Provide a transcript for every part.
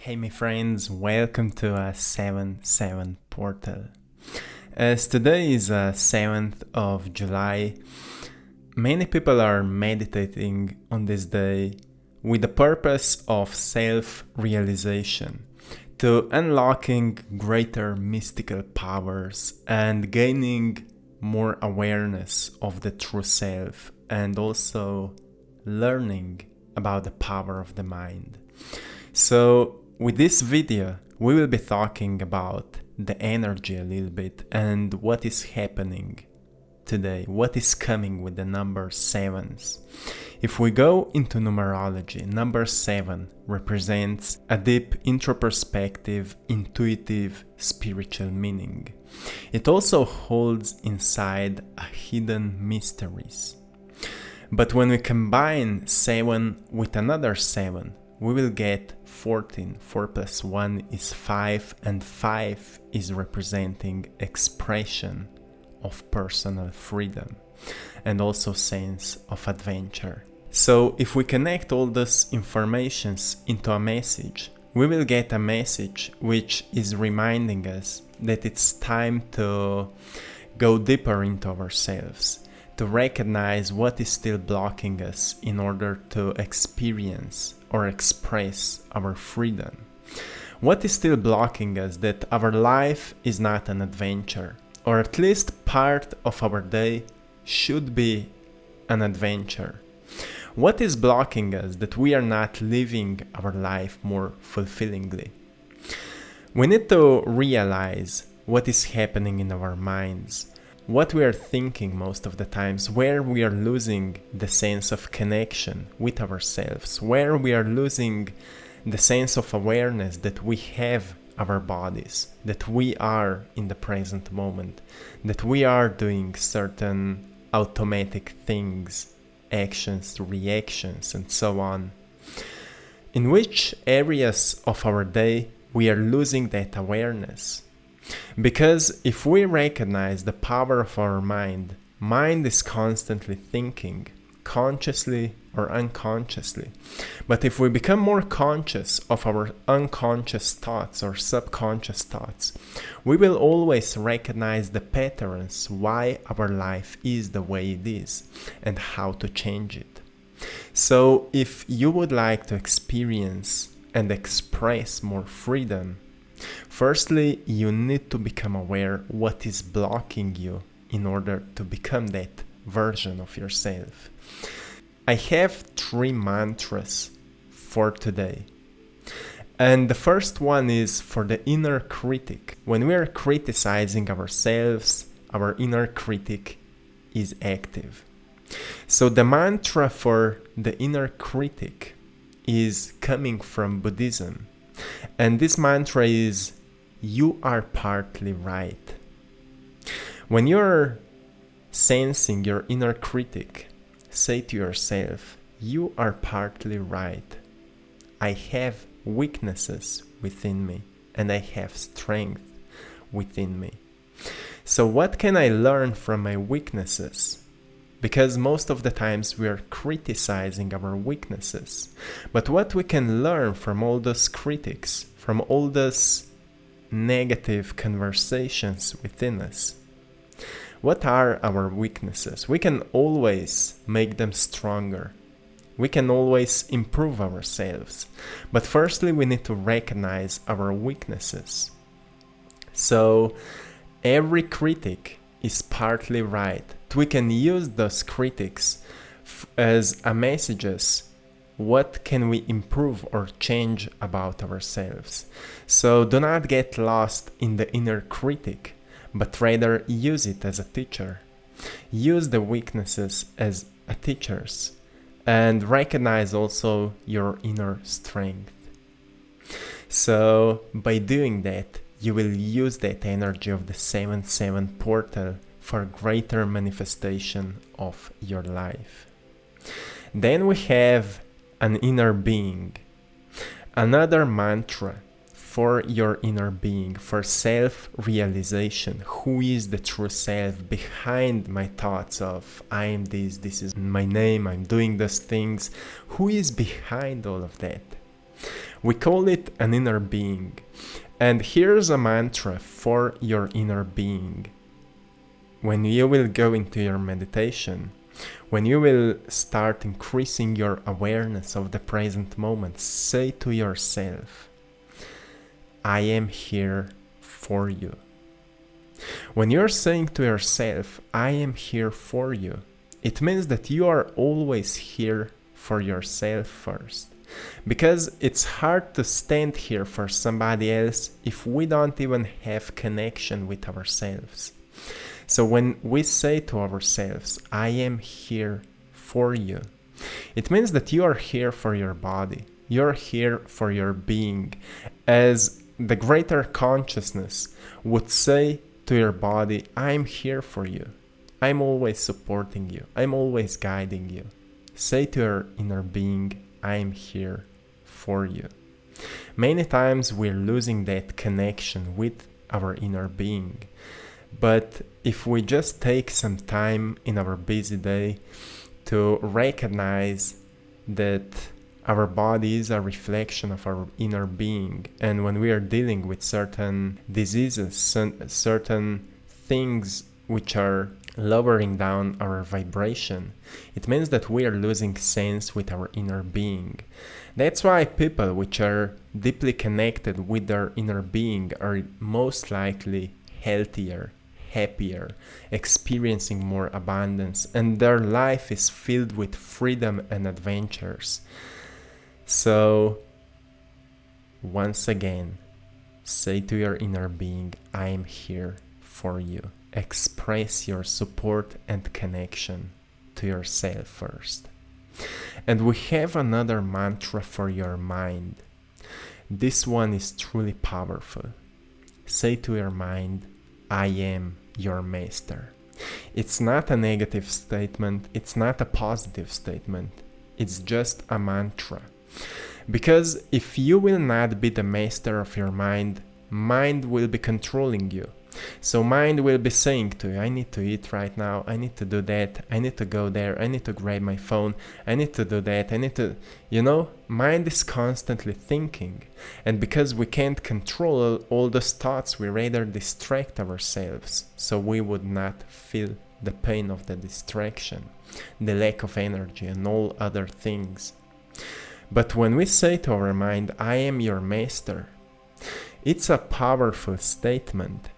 Hey my friends, welcome to a 7/7 portal. As today is 7th of July, many people are meditating on this day with the purpose of self-realization, to unlocking greater mystical powers and gaining more awareness of the true self, and also learning about the power of the mind. So with this video, we will be talking about the energy a little bit and what is happening today, what is coming with the number 7s. If we go into numerology, number 7 represents a deep introspective, intuitive, spiritual meaning. It also holds inside a hidden mysteries. But when we combine 7 with another 7, we will get 14. 4 plus 1 is 5, and 5 is representing expression of personal freedom and also sense of adventure. So if we connect all those informations into a message, we will get a message which is reminding us that it's time to go deeper into ourselves, to recognize what is still blocking us in order to experience or express our freedom. What is still blocking us that our life is not an adventure, or at least part of our day should be an adventure. What is blocking us that we are not living our life more fulfillingly? We need to realize what is happening in our minds, what we are thinking most of the times, where we are losing the sense of connection with ourselves, where we are losing the sense of awareness that we have our bodies, that we are in the present moment, that we are doing certain automatic things, actions, reactions, and so on. In which areas of our day we are losing that awareness? Because if we recognize the power of our mind is constantly thinking, consciously or unconsciously. But if we become more conscious of our unconscious thoughts or subconscious thoughts, we will always recognize the patterns why our life is the way it is and how to change it. So if you would like to experience and express more freedom, firstly, you need to become aware what is blocking you in order to become that version of yourself. I have 3 mantras for today. And the first one is for the inner critic. When we are criticizing ourselves, our inner critic is active. So the mantra for the inner critic is coming from Buddhism. And this mantra is, you are partly right. When you're sensing your inner critic, say to yourself, you are partly right. I have weaknesses within me and I have strength within me. So what can I learn from my weaknesses? Because most of the times we are criticizing our weaknesses. But what we can learn from all those critics, from all those negative conversations within us? What are our weaknesses? We can always make them stronger. We can always improve ourselves. But firstly, we need to recognize our weaknesses. So every critic is partly right. We can use those critics as a messages. What can we improve or change about ourselves? So do not get lost in the inner critic, but rather use it as a teacher. Use the weaknesses as a teachers and recognize also your inner strength. So by doing that, you will use that energy of the 7/7 portal for greater manifestation of your life. Then we have an inner being. Another mantra for your inner being, for self-realization. Who is the true self behind my thoughts of I am this is my name, I'm doing those things. Who is behind all of that? We call it an inner being. And here's a mantra for your inner being. When you will go into your meditation, when you will start increasing your awareness of the present moment, say to yourself, I am here for you. When you're saying to yourself, I am here for you, it means that you are always here for yourself first. Because it's hard to stand here for somebody else if we don't even have connection with ourselves. So when we say to ourselves, I am here for you, it means that you are here for your body. You're here for your being. As the greater consciousness would say to your body, I'm here for you. I'm always supporting you. I'm always guiding you. Say to your inner being, I'm here for you. Many times we're losing that connection with our inner being. But if we just take some time in our busy day to recognize that our body is a reflection of our inner being, and when we are dealing with certain diseases, certain things which are lowering down our vibration, it means that we are losing sense with our inner being. That's why people which are deeply connected with their inner being are most likely healthier, happier, experiencing more abundance, and their life is filled with freedom and adventures. So, once again, say to your inner being, I am here for you. Express your support and connection to yourself first. And we have another mantra for your mind. This one is truly powerful. Say to your mind, I am your master. It's not a negative statement. It's not a positive statement. It's just a mantra. Because if you will not be the master of your mind, mind will be controlling you. So mind will be saying to you, I need to eat right now, I need to do that, I need to go there, I need to grab my phone, I need to do that, I need to, mind is constantly thinking. And because we can't control all those thoughts, we rather distract ourselves, so we would not feel the pain of the distraction, the lack of energy and all other things. But when we say to our mind, I am your master, it's a powerful statement.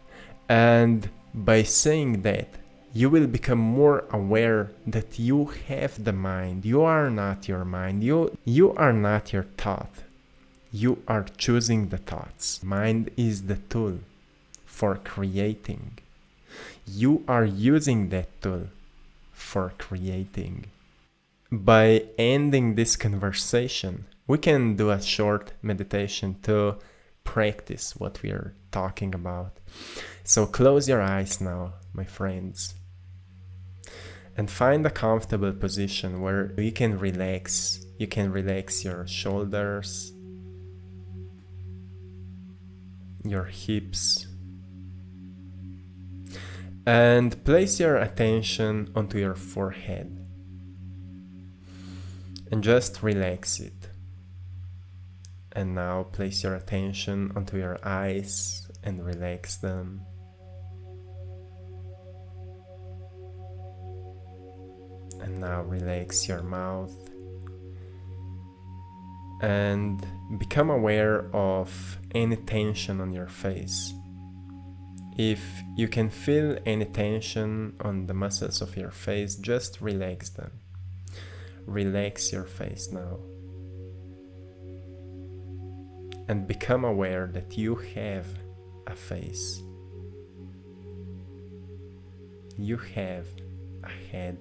And by saying that, you will become more aware that you have the mind. You are not your mind. You are not your thought. You are choosing the thoughts. Mind is the tool for creating. You are using that tool for creating. By ending this conversation, we can do a short meditation to practice what we are talking about. So close your eyes now, my friends, and find a comfortable position where you can relax. You can relax your shoulders, your hips, and place your attention onto your forehead and just relax it. And now place your attention onto your eyes and relax them. And now relax your mouth and become aware of any tension on your face. If you can feel any tension on the muscles of your face, just relax them. Relax your face now. And become aware that you have a face. You have a head.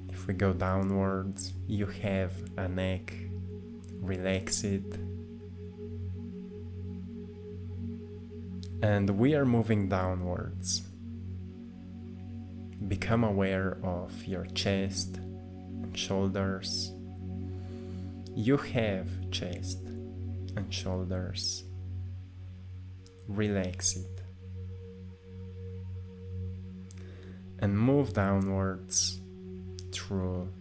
If we go downwards, you have a neck. Relax it. And we are moving downwards. Become aware of your chest and shoulders. You have chest and shoulders. Relax it. And move downwards through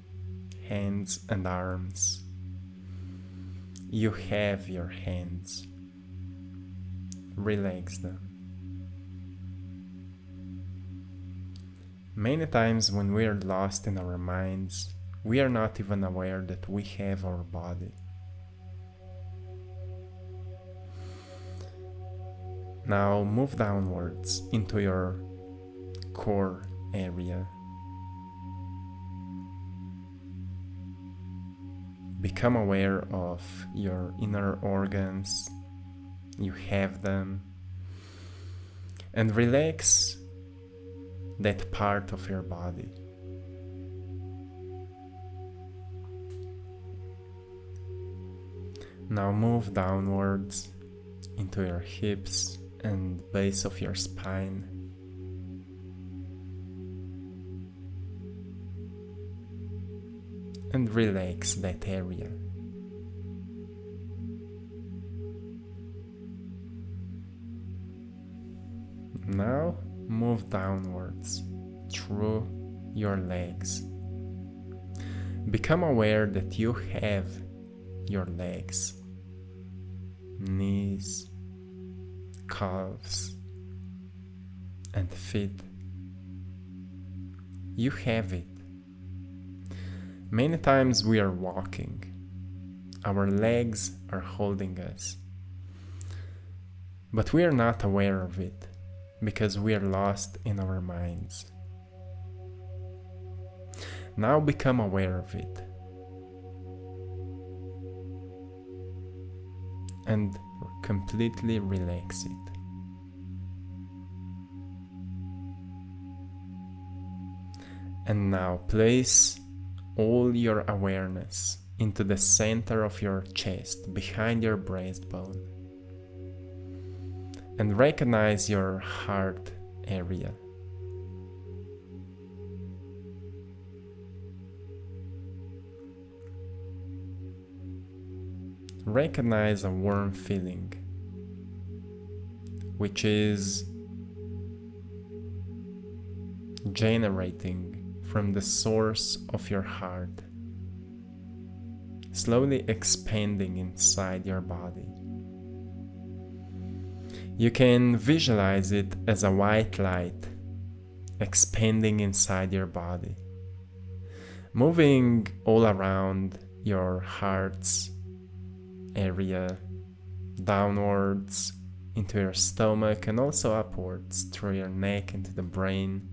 hands and arms. You have your hands. Relax them. Many times when we are lost in our minds, we are not even aware that we have our body. Now move downwards into your core area. Become aware of your inner organs. You have them. And relax that part of your body. Now move downwards into your hips and base of your spine. And relax that area. Now move downwards through your legs. Become aware that you have your legs, knees, calves, and feet. You have it. Many times we are walking. Our legs are holding us. But we are not aware of it because we are lost in our minds. Now become aware of it. And completely relax it. And now place all your awareness into the center of your chest, behind your breastbone. And recognize your heart area. Recognize a warm feeling, which is generating from the source of your heart, slowly expanding inside your body. You can visualize it as a white light expanding inside your body, moving all around your heart's area, downwards into your stomach and also upwards through your neck into the brain,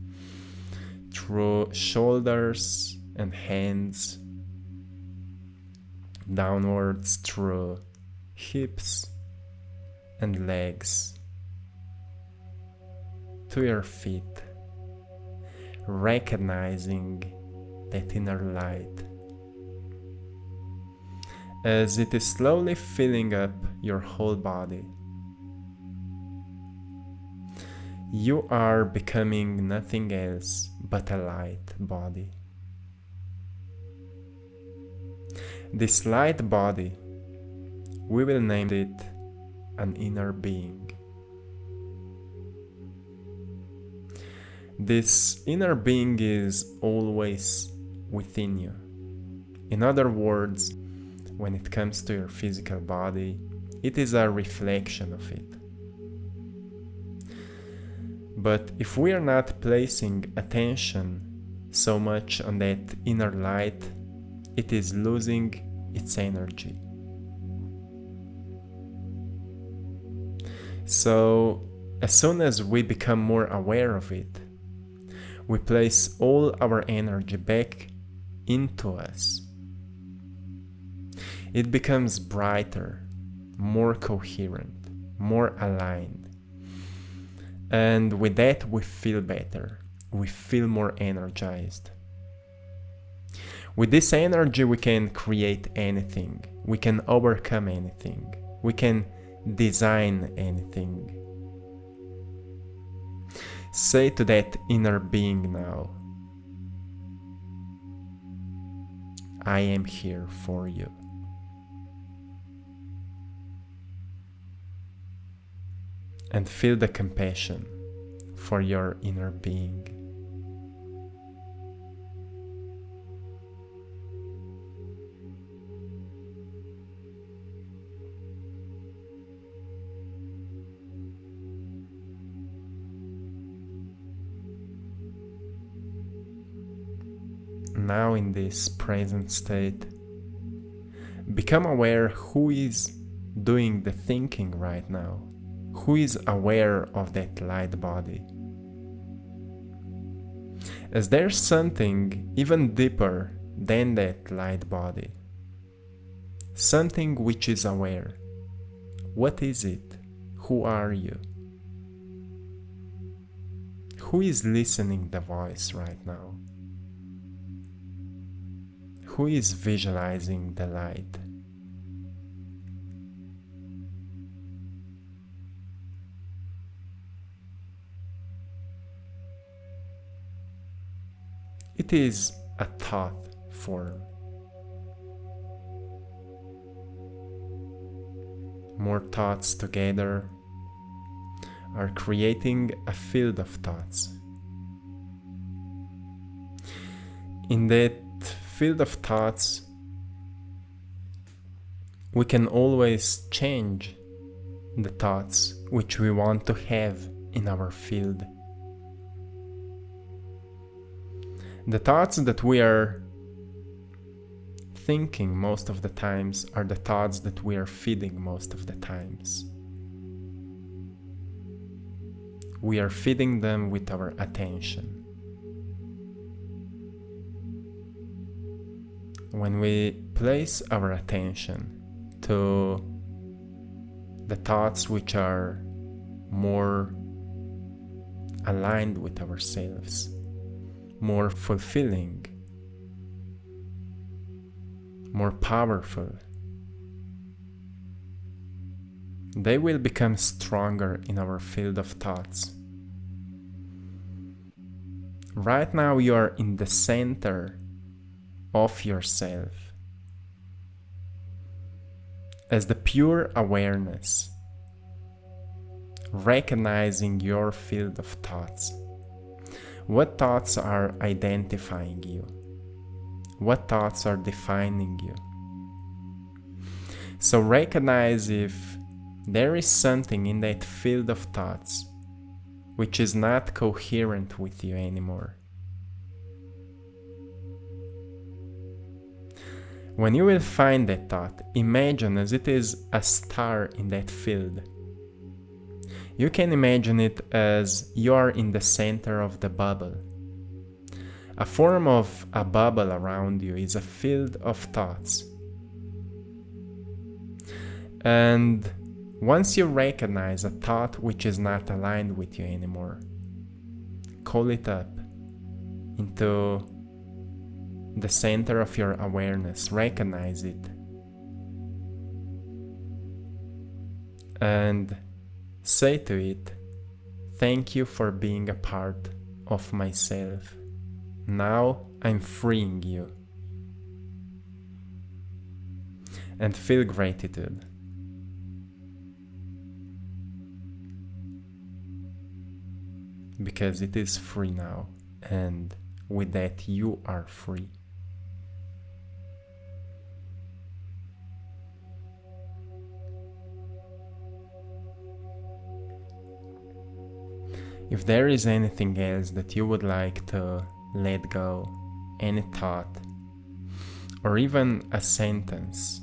through shoulders and hands, downwards through hips and legs, to your feet, recognizing that inner light as it is slowly filling up your whole body. You are becoming nothing else but a light body. This light body, we will name it an inner being. This inner being is always within you. In other words, when it comes to your physical body, it is a reflection of it. But if we are not placing attention so much on that inner light, it is losing its energy. So, as soon as we become more aware of it, we place all our energy back into us. It becomes brighter, more coherent, more aligned. And with that, we feel better. We feel more energized. With this energy, we can create anything. We can overcome anything. We can design anything. Say to that inner being now, I am here for you. And feel the compassion for your inner being. now in this present state. Become aware who is doing the thinking right now, who is aware of that light body. As there's something even deeper than that light body, something which is aware. What is it? Who are you? Who is listening the voice right now? Who is visualizing the light? It is a thought form. More thoughts together are creating a field of thoughts. In that field of thoughts, we can always change the thoughts which we want to have in our field. The thoughts that we are thinking most of the times are the thoughts that we are feeding most of the times. We are feeding them with our attention. When we place our attention to the thoughts which are more aligned with ourselves, more fulfilling, more powerful, they will become stronger in our field of thoughts. Right now you are in the center of yourself as the pure awareness, recognizing your field of thoughts. What thoughts are identifying you? What thoughts are defining you? So recognize if there is something in that field of thoughts which is not coherent with you anymore. When you will find that thought, imagine as it is a star in that field. You can imagine it as you are in the center of the bubble. A form of a bubble around you is a field of thoughts. And once you recognize a thought which is not aligned with you anymore, call it up into the center of your awareness, recognize it, and say to it, "Thank you for being a part of myself. Now I'm freeing you." And feel gratitude. Because it is free now, and with that you are free. If there is anything else that you would like to let go, any thought, or even a sentence,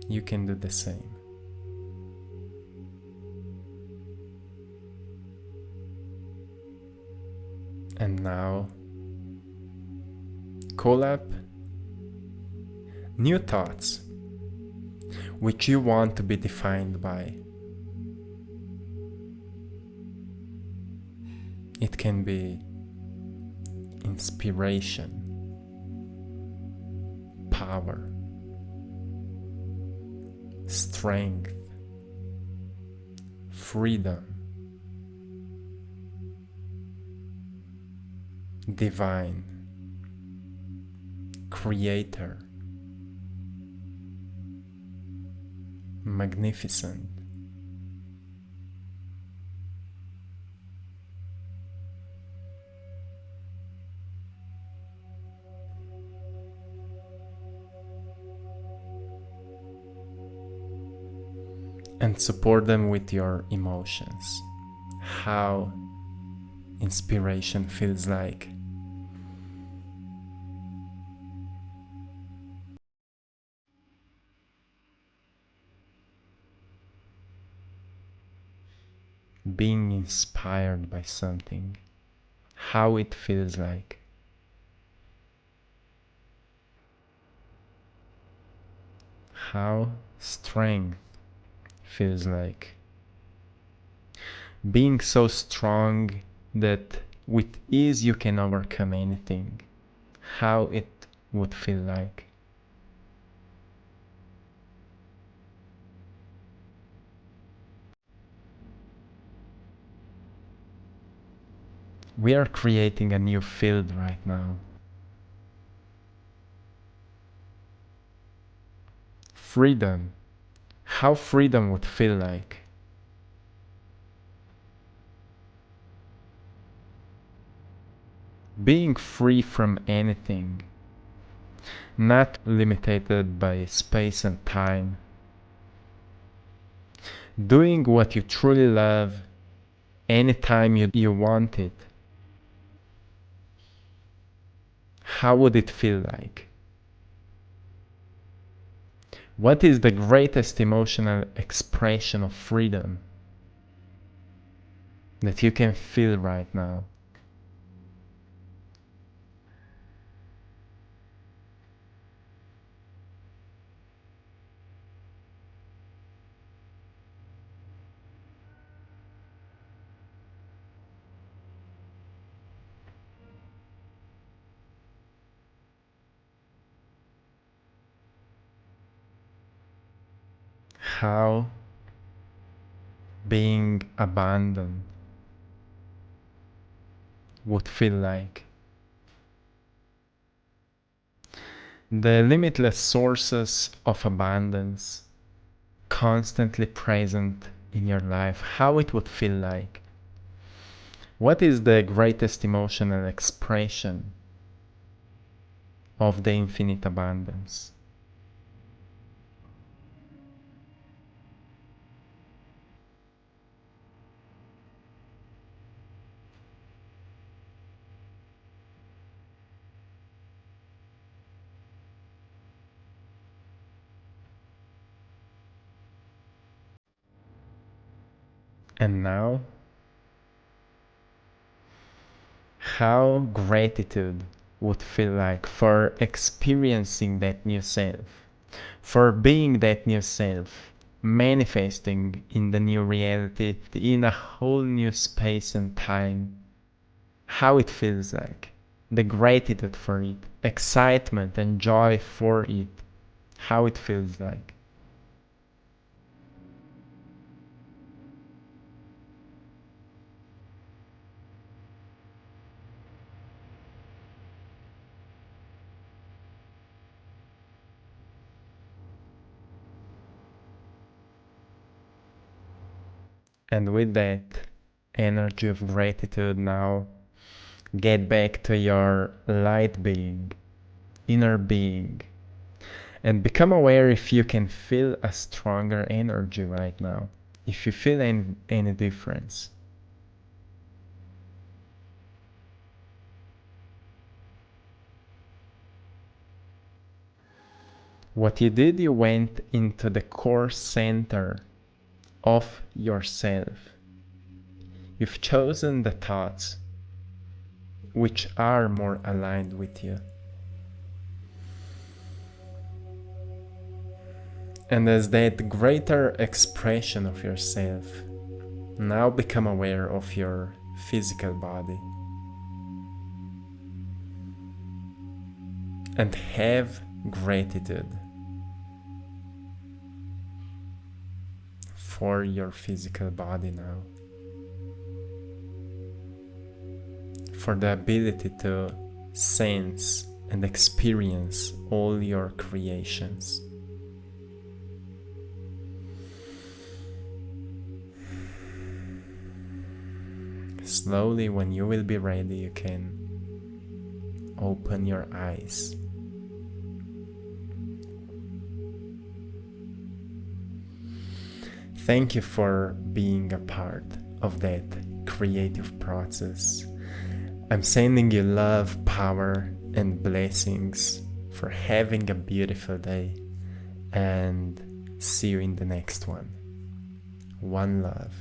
you can do the same. And now, call up new thoughts which you want to be defined by. It can be inspiration, power, strength, freedom, divine, creator, magnificent. and support them with your emotions. How inspiration feels like. Being inspired by something. How it feels like. How strength feels like. Being so strong that with ease you can overcome anything. How it would feel like. We are creating a new field right now. Freedom. How freedom would feel like. Being free from anything. Not limited by space and time. Doing what you truly love anytime you want it. How would it feel like? What is the greatest emotional expression of freedom that you can feel right now? How being abandoned would feel like. The limitless sources of abundance constantly present in your life, how it would feel like. What is the greatest emotional expression of the infinite abundance? And now, how gratitude would feel like for experiencing that new self, for being that new self, manifesting in the new reality, in a whole new space and time. How it feels like, the gratitude for it, excitement and joy for it, how it feels like. And with that energy of gratitude now, get back to your light being, inner being, and become aware if you can feel a stronger energy right now, if you feel any difference. What you did, you went into the core center of yourself. You've chosen the thoughts which are more aligned with you. And as that greater expression of yourself, now become aware of your physical body and have gratitude for your physical body now, for the ability to sense and experience all your creations. Slowly, when you will be ready, you can open your eyes. Thank you for being a part of that creative process. I'm sending you love, power, and blessings for having a beautiful day, and see you in the next one. One love.